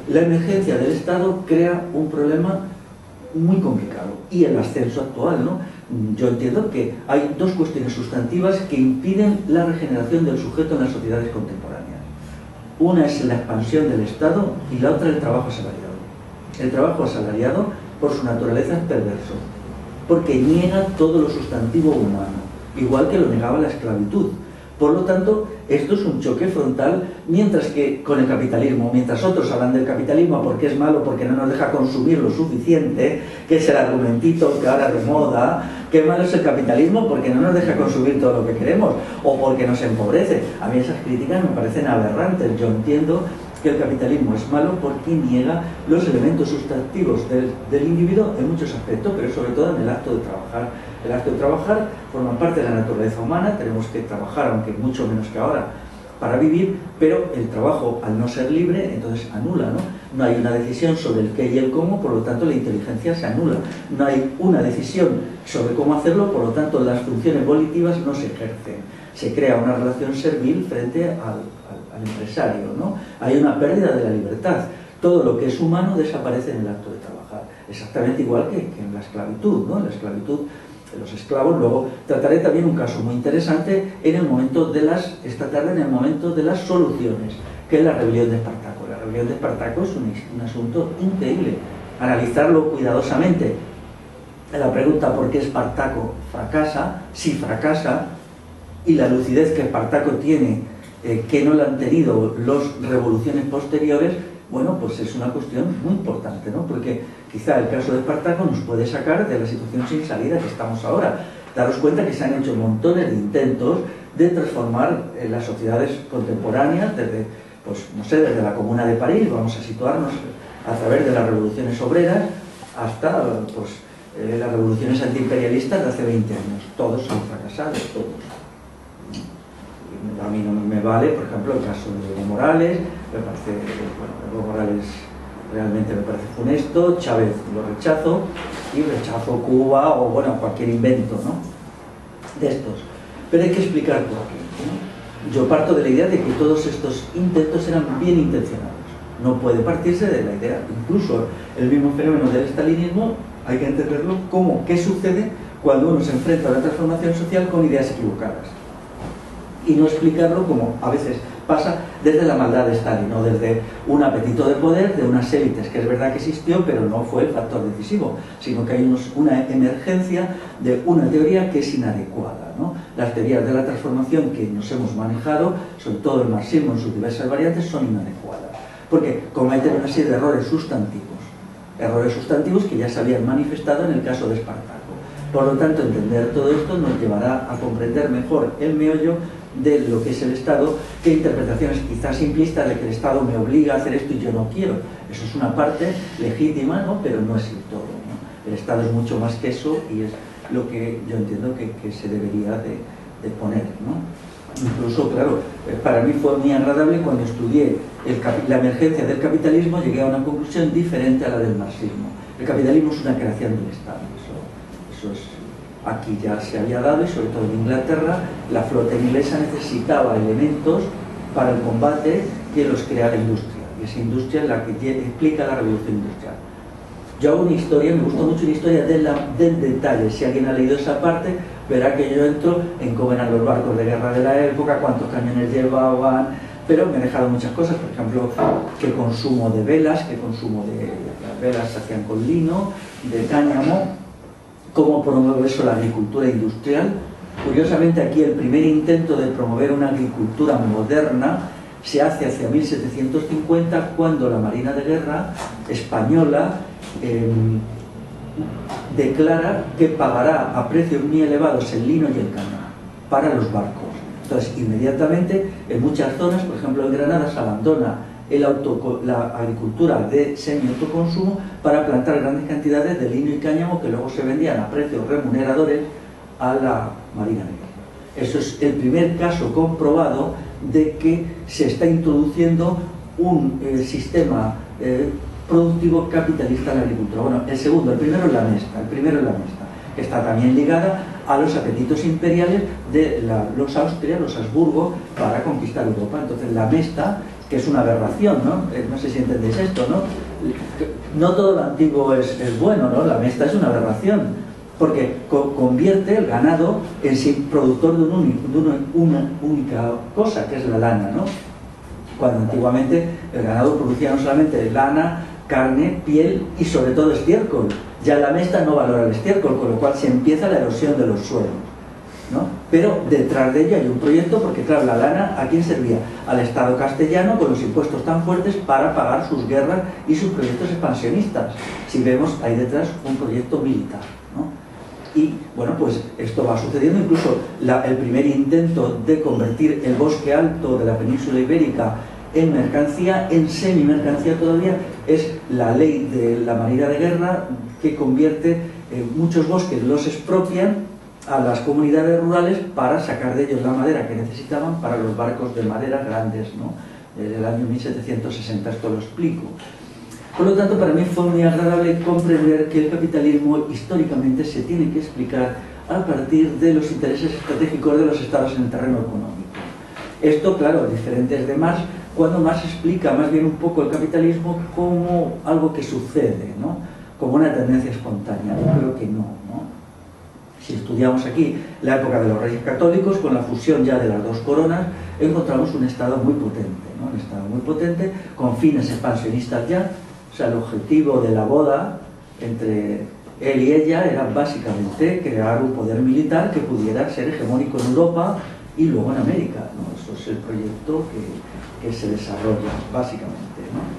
La emergencia del Estado crea un problema muy complicado, y el ascenso actual, ¿no? Yo entiendo que hay dos cuestiones sustantivas que impiden la regeneración del sujeto en las sociedades contemporáneas. Una es la expansión del Estado y la otra el trabajo asalariado. El trabajo asalariado, por su naturaleza, es perverso, porque niega todo lo sustantivo humano, igual que lo negaba la esclavitud. Por lo tanto, esto es un choque frontal, mientras que con el capitalismo, mientras otros hablan del capitalismo porque es malo, porque no nos deja consumir lo suficiente, que es el argumentito que ahora de moda, qué malo es el capitalismo porque no nos deja consumir todo lo que queremos, o porque nos empobrece. A mí esas críticas me parecen aberrantes. Yo entiendo que el capitalismo es malo porque niega los elementos sustantivos del individuo en muchos aspectos, pero sobre todo en el acto de trabajar. El acto de trabajar forma parte de la naturaleza humana, tenemos que trabajar, aunque mucho menos que ahora, para vivir, pero el trabajo, al no ser libre, entonces anula, ¿no? No hay una decisión sobre el qué y el cómo, por lo tanto la inteligencia se anula. No hay una decisión sobre cómo hacerlo, por lo tanto las funciones volitivas no se ejercen. Se crea una relación servil frente al empresario, ¿no? Hay una pérdida de la libertad. Todo lo que es humano desaparece en el acto de trabajar. Exactamente igual que en la esclavitud, ¿no? En la esclavitud, los esclavos. Luego trataré también un caso muy interesante esta tarde en el momento de las soluciones, que es la rebelión de Espartaco. La rebelión de Espartaco es un asunto increíble, analizarlo cuidadosamente. La pregunta por qué Espartaco fracasa, si fracasa, y la lucidez que Espartaco tiene, que no la han tenido las revoluciones posteriores, bueno, pues es una cuestión muy importante, ¿no? Porque quizá el caso de Espartaco nos puede sacar de la situación sin salida que estamos ahora. Daros cuenta que se han hecho montones de intentos de transformar las sociedades contemporáneas, desde, pues, no sé, desde la Comuna de París, vamos a situarnos a través de las revoluciones obreras, hasta, pues, las revoluciones antiimperialistas de hace 20 años. Todos han fracasado, todos. A mí no me vale, por ejemplo, el caso de Evo Morales. Me parece, bueno, Evo Morales realmente me parece funesto, Chávez lo rechazo, y rechazo Cuba o, bueno, cualquier invento, ¿no?, de estos. Pero hay que explicar por qué, ¿no? Yo parto de la idea de que todos estos intentos eran bien intencionados. No puede partirse de la idea. Incluso el mismo fenómeno del estalinismo hay que entenderlo como qué sucede cuando uno se enfrenta a la transformación social con ideas equivocadas, y no explicarlo como a veces pasa desde la maldad de Stalin, o desde un apetito de poder de unas élites, que es verdad que existió, pero no fue el factor decisivo, sino que hay una emergencia de una teoría que es inadecuada, ¿no? Las teorías de la transformación que nos hemos manejado, sobre todo el marxismo en sus diversas variantes, son inadecuadas, porque cometen una serie de errores sustantivos que ya se habían manifestado en el caso de Espartaco. Por lo tanto, entender todo esto nos llevará a comprender mejor el meollo de lo que es el Estado, que interpretaciones quizás simplistas de que el Estado me obliga a hacer esto y yo no quiero. Eso es una parte legítima, ¿no?, pero no es el todo, ¿no? El Estado es mucho más que eso, y es lo que yo entiendo que se debería de poner, ¿no? Incluso, claro, para mí fue muy agradable cuando estudié la emergencia del capitalismo, llegué a una conclusión diferente a la del marxismo. El capitalismo es una creación del Estado, eso es, aquí ya se había dado, y sobre todo en Inglaterra, la flota inglesa necesitaba elementos para el combate que los crea la industria, y esa industria es la que explica la revolución industrial. Yo hago una historia, me gusta mucho la historia del detalle. Si alguien ha leído esa parte, verá que yo entro en cómo eran los barcos de guerra de la época, cuántos cañones llevaban, pero me he dejado muchas cosas, por ejemplo, qué consumo de velas, las velas se hacían con lino, de cáñamo, cómo promueve eso la agricultura industrial. Curiosamente, aquí el primer intento de promover una agricultura moderna se hace hacia 1750, cuando la Marina de Guerra española declara que pagará a precios muy elevados el lino y el cáñamo para los barcos. Entonces, inmediatamente, en muchas zonas, por ejemplo en Granada, se abandona la agricultura de semi-autoconsumo para plantar grandes cantidades de lino y cáñamo, que luego se vendían a precios remuneradores a la Marina de Guerra. Eso es el primer caso comprobado de que se está introduciendo un sistema productivo capitalista en la agricultura. Bueno, el primero es la mesta, que está también ligada a los apetitos imperiales de los Austrias, los Habsburgo, para conquistar Europa. Entonces la mesta que es una aberración, ¿no? No sé si entendéis esto, ¿no? No todo lo antiguo es bueno, ¿no? La mesta es una aberración, porque convierte el ganado en sí productor de una única cosa, que es la lana, ¿no? Cuando antiguamente el ganado producía no solamente lana, carne, piel y sobre todo estiércol. Ya la mesta no valora el estiércol, con lo cual se empieza la erosión de los suelos, ¿no? Pero detrás de ello hay un proyecto, porque claro, la lana ¿a quién servía? Al Estado castellano, con los impuestos tan fuertes, para pagar sus guerras y sus proyectos expansionistas. Si vemos, hay detrás un proyecto militar, ¿no? Y bueno, pues esto va sucediendo. Incluso el primer intento de convertir el bosque alto de la península ibérica en mercancía, en semi-mercancía todavía, es la ley de la Marina de Guerra, que convierte muchos bosques, los expropian a las comunidades rurales para sacar de ellos la madera que necesitaban para los barcos de madera grandes, ¿no? Desde el año 1760, esto lo explico. Por lo tanto, para mí fue muy agradable comprender que el capitalismo históricamente se tiene que explicar a partir de los intereses estratégicos de los estados en el terreno económico. Esto, claro, diferente es de Marx, cuando Marx explica más bien un poco el capitalismo como algo que sucede, ¿no? Como una tendencia espontánea. Yo creo que no, ¿no? Si estudiamos aquí la época de los Reyes Católicos, con la fusión ya de las dos coronas, encontramos un Estado muy potente, ¿no? Un Estado muy potente, con fines expansionistas ya. O sea, el objetivo de la boda entre él y ella era básicamente crear un poder militar que pudiera ser hegemónico en Europa y luego en América, ¿no? Eso es el proyecto que se desarrolla, básicamente, ¿no?